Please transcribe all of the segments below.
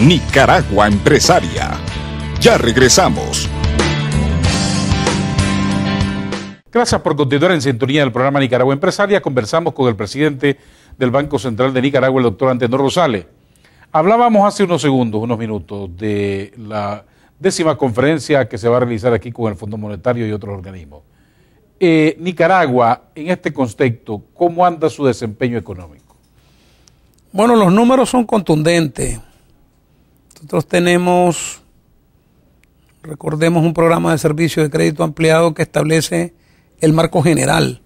Nicaragua Empresaria. Ya regresamos. Gracias por continuar en sintonía del programa Nicaragua Empresaria. Conversamos con el presidente del Banco Central de Nicaragua, el doctor Antenor Rosales. Hablábamos hace unos minutos, de la 10ª conferencia que se va a realizar aquí con el Fondo Monetario y otros organismos. Nicaragua, en este contexto, ¿cómo anda su desempeño económico? Bueno, los números son contundentes. Nosotros tenemos, recordemos, un programa de servicio de crédito ampliado que establece el marco general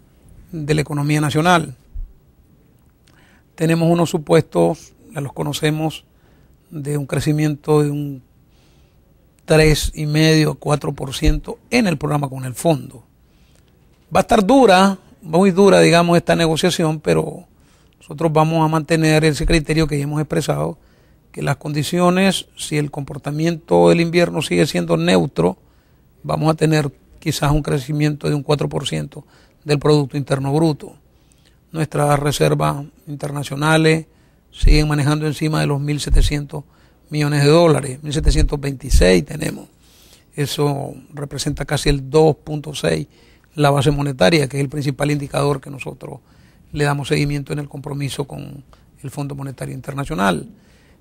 de la economía nacional. Tenemos unos supuestos, ya los conocemos, de un crecimiento de un 3,5, 4% en el programa con el fondo. Va a estar dura, muy dura, digamos, esta negociación, pero nosotros vamos a mantener ese criterio que ya hemos expresado, que las condiciones, si el comportamiento del invierno sigue siendo neutro, vamos a tener quizás un crecimiento de un 4% del Producto Interno Bruto. Nuestras reservas internacionales siguen manejando encima de los 1.700 millones de dólares, 1.726 tenemos. Eso representa casi el 2.6%. La base monetaria, que es el principal indicador que nosotros le damos seguimiento en el compromiso con el Fondo Monetario Internacional.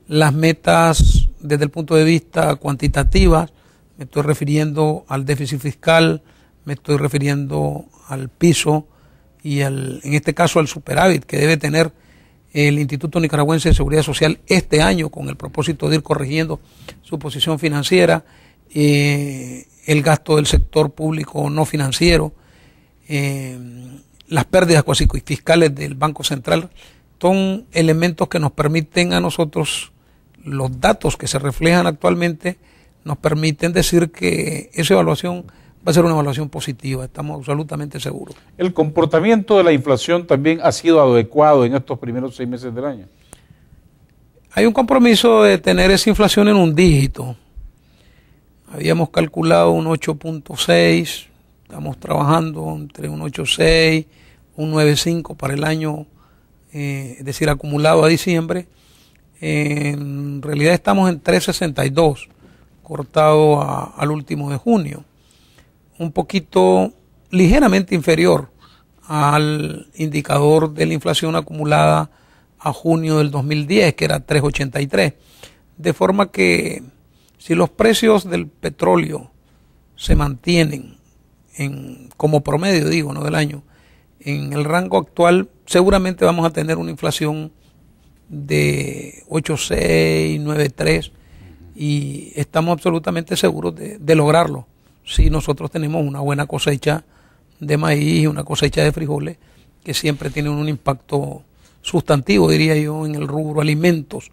Las metas desde el punto de vista cuantitativas, me estoy refiriendo al déficit fiscal, me estoy refiriendo al piso y en este caso al superávit que debe tener el Instituto Nicaragüense de Seguridad Social este año con el propósito de ir corrigiendo su posición financiera, el gasto del sector público no financiero, las pérdidas cuasi fiscales del Banco Central, son elementos que nos permiten a nosotros, los datos que se reflejan actualmente, nos permiten decir que esa evaluación va a ser una evaluación positiva, estamos absolutamente seguros. ¿El comportamiento de la inflación también ha sido adecuado en estos primeros 6 meses del año? Hay un compromiso de tener esa inflación en un dígito. Habíamos calculado un 8.6, estamos trabajando entre un 8.6, un 9.5 para el año, es decir, acumulado a diciembre. En realidad estamos en 3.62, cortado al último de junio. Un poquito ligeramente inferior al indicador de la inflación acumulada a junio del 2010, que era 3.83. De forma que si los precios del petróleo se mantienen como promedio, digo, no del año, en el rango actual, seguramente vamos a tener una inflación de 8.6, 9.3 y estamos absolutamente seguros de lograrlo. Si nosotros tenemos una buena cosecha de maíz, una cosecha de frijoles, que siempre tienen un impacto sustantivo, diría yo, en el rubro alimentos,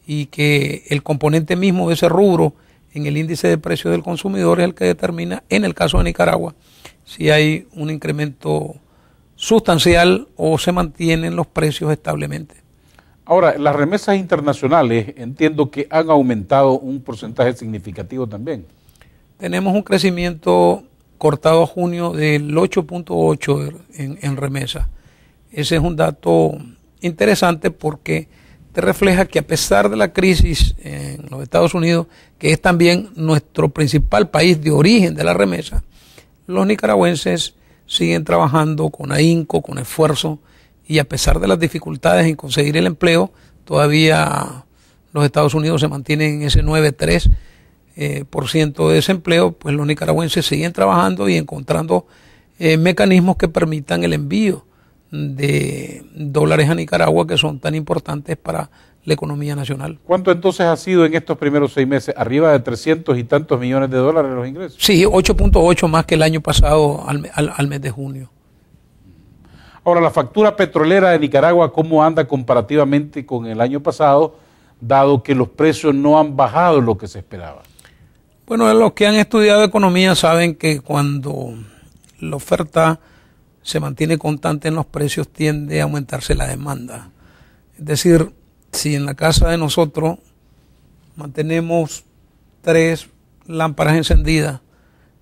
y que el componente mismo de ese rubro en el índice de precios del consumidor es el que determina, en el caso de Nicaragua, si hay un incremento sustancial o se mantienen los precios establemente. Ahora, las remesas internacionales entiendo que han aumentado un porcentaje significativo también. Tenemos un crecimiento cortado a junio del 8.8 en remesa. Ese es un dato interesante porque te refleja que a pesar de la crisis en los Estados Unidos, que es también nuestro principal país de origen de la remesa, los nicaragüenses siguen trabajando con ahínco, con esfuerzo, y a pesar de las dificultades en conseguir el empleo, todavía los Estados Unidos se mantienen en ese 9.3% de desempleo, pues los nicaragüenses siguen trabajando y encontrando mecanismos que permitan el envío de dólares a Nicaragua, que son tan importantes para la economía nacional. ¿Cuánto entonces ha sido en estos primeros 6 meses? ¿Arriba de 300 y tantos millones de dólares los ingresos? Sí, 8.8 más que el año pasado al mes de junio. Ahora, la factura petrolera de Nicaragua, ¿cómo anda comparativamente con el año pasado, dado que los precios no han bajado lo que se esperaba? Bueno, los que han estudiado economía saben que cuando la oferta se mantiene constante en los precios, tiende a aumentarse la demanda. Es decir, si en la casa de nosotros mantenemos 3 lámparas encendidas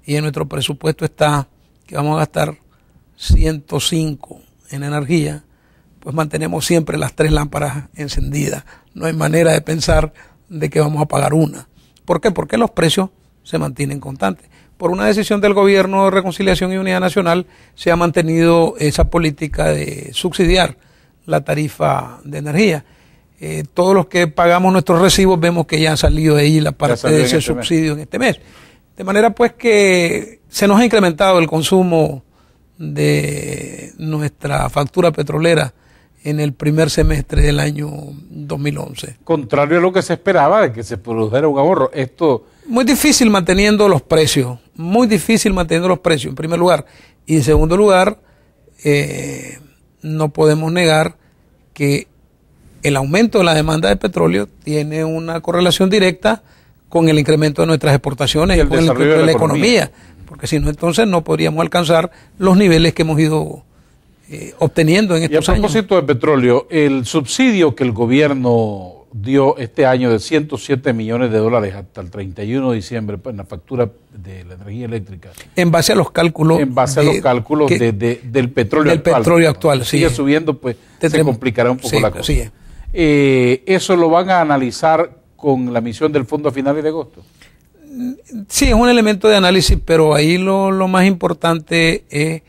y en nuestro presupuesto está que vamos a gastar 105 en energía, pues mantenemos siempre las 3 lámparas encendidas. No hay manera de pensar de que vamos a pagar una. ¿Por qué? Porque los precios se mantienen constantes. Por una decisión del Gobierno de Reconciliación y Unidad Nacional se ha mantenido esa política de subsidiar la tarifa de energía. Todos los que pagamos nuestros recibos vemos que ya ha salido de ahí la parte de ese subsidio en este mes. De manera pues que se nos ha incrementado el consumo de nuestra factura petrolera en el primer semestre del año 2011. Contrario a lo que se esperaba de que se produjera un ahorro. Esto muy difícil manteniendo los precios, en primer lugar. Y en segundo lugar, no podemos negar que el aumento de la demanda de petróleo tiene una correlación directa con el incremento de nuestras exportaciones y con el incremento de la economía. Porque si no, entonces no podríamos alcanzar los niveles que hemos ido obteniendo en estos años. Y a propósito de petróleo, el subsidio que el gobierno dio este año de $107 millones hasta el 31 de diciembre en la factura de la energía eléctrica. En base a los cálculos. En base a los cálculos del petróleo actual. Del petróleo actual, sí. Sigue subiendo, pues se complicará un poco la cosa. Sí. ¿Eso lo van a analizar con la misión del fondo a finales de agosto? Sí, es un elemento de análisis, pero ahí lo más importante es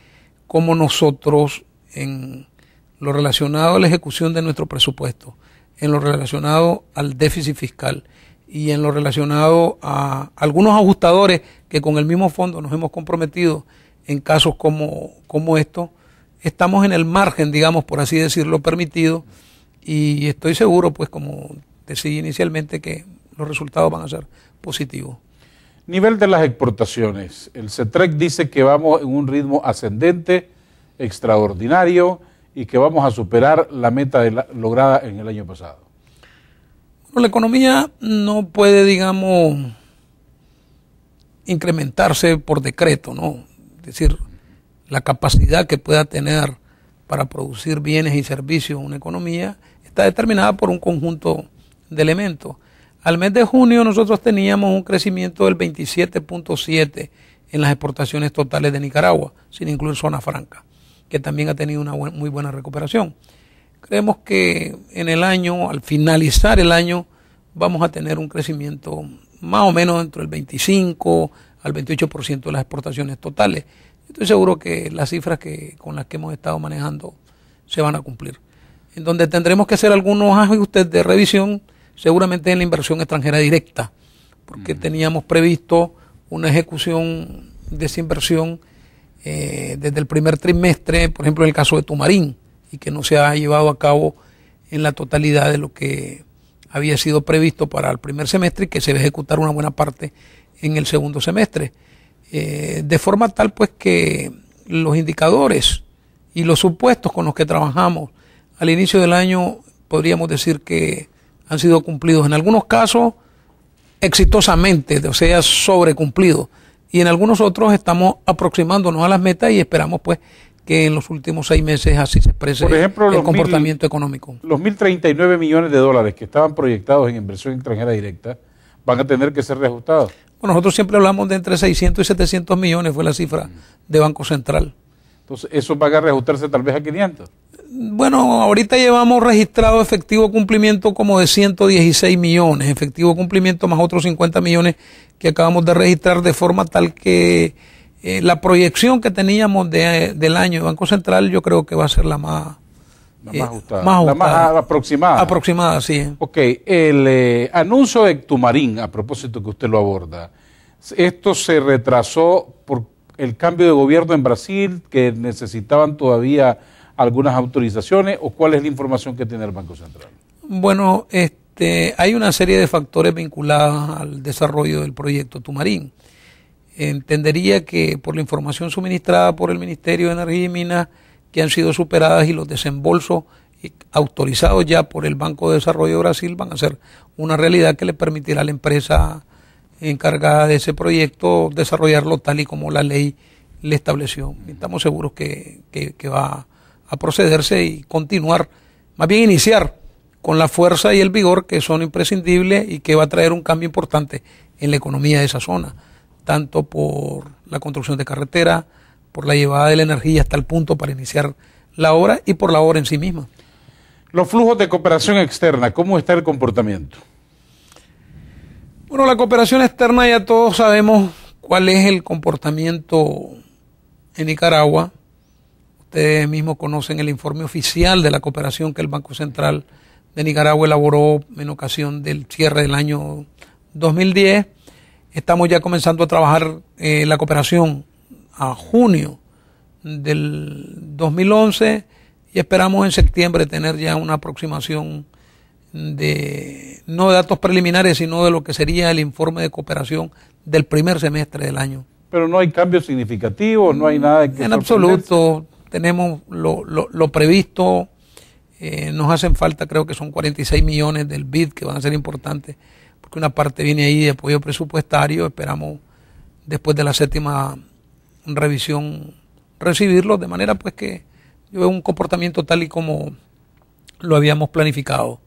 cómo nosotros, en lo relacionado a la ejecución de nuestro presupuesto, en lo relacionado al déficit fiscal y en lo relacionado a algunos ajustadores que con el mismo fondo nos hemos comprometido en casos como estos, estamos en el margen, digamos, por así decirlo, permitido, y estoy seguro, pues como decía inicialmente, que los resultados van a ser positivos. Nivel de las exportaciones. El CETREC dice que vamos en un ritmo ascendente, extraordinario, y que vamos a superar la meta lograda en el año pasado. Bueno, la economía no puede, digamos, incrementarse por decreto, ¿no? Es decir, la capacidad que pueda tener para producir bienes y servicios una economía está determinada por un conjunto de elementos. Al mes de junio nosotros teníamos un crecimiento del 27.7 en las exportaciones totales de Nicaragua, sin incluir zona franca, que también ha tenido una muy buena recuperación. Creemos que en el año, al finalizar el año, vamos a tener un crecimiento más o menos entre el 25 al 28% de las exportaciones totales. Estoy seguro que las cifras con las que hemos estado manejando se van a cumplir. En donde tendremos que hacer algunos ajustes de revisión, seguramente en la inversión extranjera directa, porque teníamos previsto una ejecución de esa inversión desde el primer trimestre, por ejemplo en el caso de Tumarín, y que no se ha llevado a cabo en la totalidad de lo que había sido previsto para el primer semestre y que se va a ejecutar una buena parte en el segundo semestre. De forma tal pues que los indicadores y los supuestos con los que trabajamos al inicio del año podríamos decir que han sido cumplidos, en algunos casos exitosamente, o sea, sobrecumplidos, y en algunos otros estamos aproximándonos a las metas y esperamos pues que en los últimos 6 meses así se exprese, por ejemplo, el comportamiento económico. Los $1.039 millones que estaban proyectados en inversión extranjera directa van a tener que ser reajustados. Bueno, nosotros siempre hablamos de entre 600 y 700 millones, fue la cifra de Banco Central. Entonces, ¿eso va a reajustarse tal vez a 500? Bueno, ahorita llevamos registrado efectivo cumplimiento como de 116 millones, efectivo cumplimiento más otros 50 millones que acabamos de registrar, de forma tal que la proyección que teníamos del año de Banco Central yo creo que va a ser la más ajustada. La más aproximada. Aproximada, sí. Ok, el anuncio de Tumarín, a propósito que usted lo aborda, ¿esto se retrasó por el cambio de gobierno en Brasil, que necesitaban todavía algunas autorizaciones, o cuál es la información que tiene el Banco Central? Bueno, hay una serie de factores vinculados al desarrollo del proyecto Tumarín. Entendería que por la información suministrada por el Ministerio de Energía y Minas, que han sido superadas, y los desembolsos autorizados ya por el Banco de Desarrollo de Brasil van a ser una realidad que le permitirá a la empresa encargada de ese proyecto desarrollarlo tal y como la ley le estableció. Estamos seguros que va a procederse y continuar, más bien iniciar con la fuerza y el vigor que son imprescindibles y que va a traer un cambio importante en la economía de esa zona, tanto por la construcción de carreteras, por la llevada de la energía hasta el punto para iniciar la obra y por la obra en sí misma. Los flujos de cooperación externa, ¿cómo está el comportamiento? Bueno, la cooperación externa ya todos sabemos cuál es el comportamiento en Nicaragua. Ustedes mismos conocen el informe oficial de la cooperación que el Banco Central de Nicaragua elaboró en ocasión del cierre del año 2010. Estamos ya comenzando a trabajar la cooperación a junio del 2011 y esperamos en septiembre tener ya una aproximación de no de datos preliminares, sino de lo que sería el informe de cooperación del primer semestre del año. Pero no hay cambios significativos, no hay nada que en absoluto. Tenemos lo previsto. Nos hacen falta, creo que son 46 millones del BID que van a ser importantes, porque una parte viene ahí de apoyo presupuestario. Esperamos después de la 7ª revisión recibirlos, de manera pues que yo veo un comportamiento tal y como lo habíamos planificado.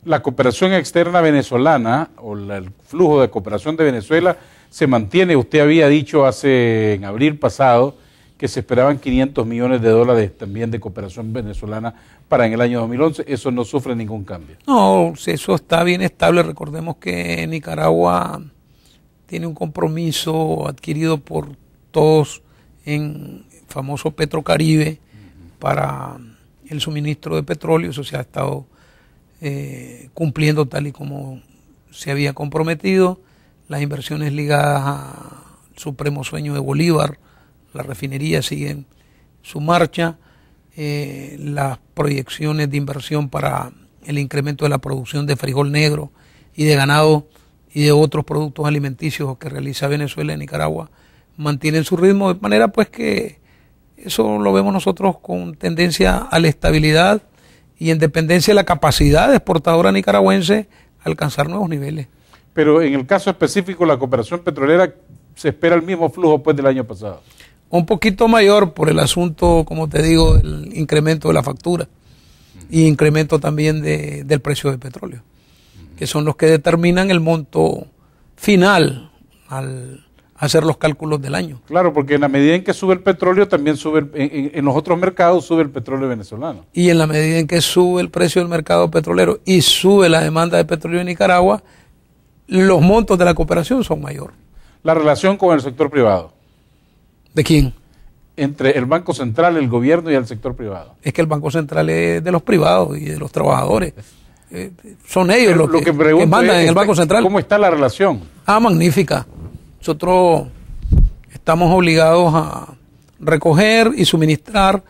La cooperación externa venezolana o el flujo de cooperación de Venezuela se mantiene. Usted había dicho en abril pasado que se esperaban 500 millones de dólares también de cooperación venezolana para en el año 2011. Eso no sufre ningún cambio. No, eso está bien estable. Recordemos que Nicaragua tiene un compromiso adquirido por todos en el famoso Petrocaribe para el suministro de petróleo. Eso se ha estado cumpliendo tal y como se había comprometido. Las inversiones ligadas al supremo sueño de Bolívar, la refinería, siguen su marcha. Las proyecciones de inversión para el incremento de la producción de frijol negro y de ganado y de otros productos alimenticios que realiza Venezuela y Nicaragua mantienen su ritmo, de manera pues que eso lo vemos nosotros con tendencia a la estabilidad y en dependencia de la capacidad exportadora nicaragüense a alcanzar nuevos niveles. Pero en el caso específico, la cooperación petrolera, ¿se espera el mismo flujo pues del año pasado? Un poquito mayor por el asunto, como te digo, el incremento de la factura y incremento también del precio del petróleo, que son los que determinan el monto final al hacer los cálculos del año. Claro, porque en la medida en que sube el petróleo, también sube, en los otros mercados sube el petróleo venezolano. Y en la medida en que sube el precio del mercado petrolero y sube la demanda de petróleo en Nicaragua, los montos de la cooperación son mayores. La relación con el sector privado. ¿De quién? Entre el Banco Central, el gobierno y el sector privado. Es que el Banco Central es de los privados y de los trabajadores. Son ellos los que mandan en el Banco Central. ¿Cómo está la relación? Magnífica. Nosotros estamos obligados a recoger y suministrar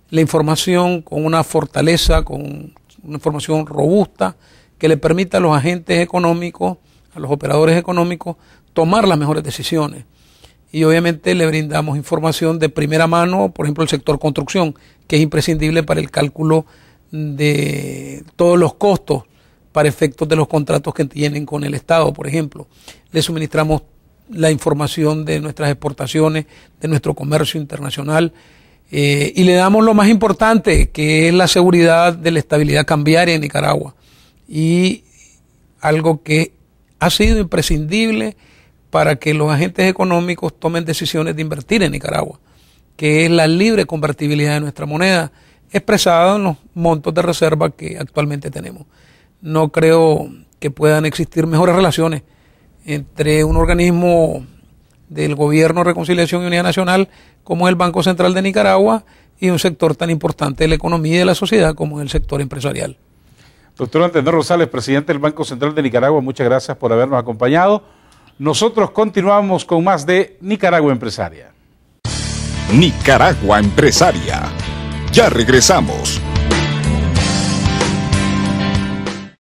la información con una fortaleza, con una información robusta que le permita a los agentes económicos, a los operadores económicos, tomar las mejores decisiones. Y obviamente le brindamos información de primera mano, por ejemplo, el sector construcción, que es imprescindible para el cálculo de todos los costos para efectos de los contratos que tienen con el Estado, por ejemplo. Le suministramos la información de nuestras exportaciones, de nuestro comercio internacional, y le damos lo más importante, que es la seguridad de la estabilidad cambiaria en Nicaragua. Y algo que ha sido imprescindible para que los agentes económicos tomen decisiones de invertir en Nicaragua, que es la libre convertibilidad de nuestra moneda, expresada en los montos de reserva que actualmente tenemos. No creo que puedan existir mejores relaciones entre un organismo del Gobierno de Reconciliación y Unidad Nacional como el Banco Central de Nicaragua y un sector tan importante de la economía y de la sociedad como el sector empresarial. Doctor Antenor Rosales, presidente del Banco Central de Nicaragua, muchas gracias por habernos acompañado. Nosotros continuamos con más de Nicaragua Empresaria. Nicaragua Empresaria. Ya regresamos.